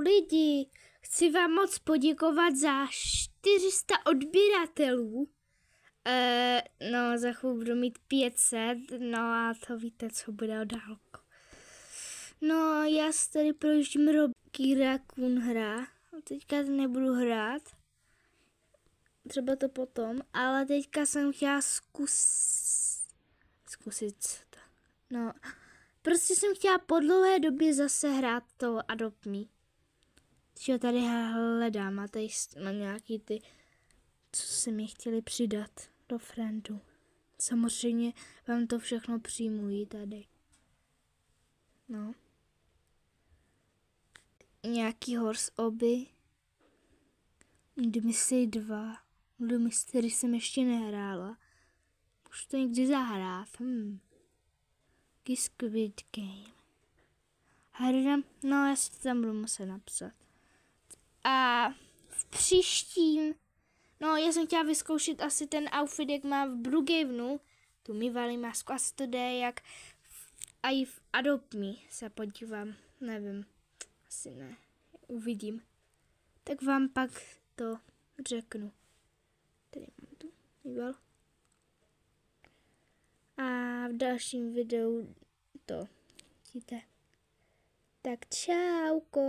lidi, chci vám moc poděkovat za 400 odběratelů. No, za chvíli budu mít 500, no a to víte, co bude o dálku. No, já si tady projíždím Rocky Raccoon hra. Teďka nebudu hrát. Třeba to potom, ale teďka jsem chtěla zkusit to. No, prostě jsem chtěla po dlouhé době zase hrát to Adopt Me. Že tady hledám a tady mám nějaký ty, co se mi chtěli přidat do friendu. Samozřejmě vám to všechno přijmují tady. No. Nějaký horse oby. The Mystery 2. The Mystery jsem ještě nehrála. Můžu to někdy zahrát. Squid Game. Hrdám, no já si to tam budu muset napsat. A v příštím, no já jsem chtěla vyzkoušet asi ten outfit, jak má v Brookhavenu, tu mývalý masku, asi to jde jak i v Adopt Me se podívám, nevím, asi ne, uvidím. Tak vám pak to řeknu. Tady mám tu mýval. A v dalším videu to vidíte. Tak čauko.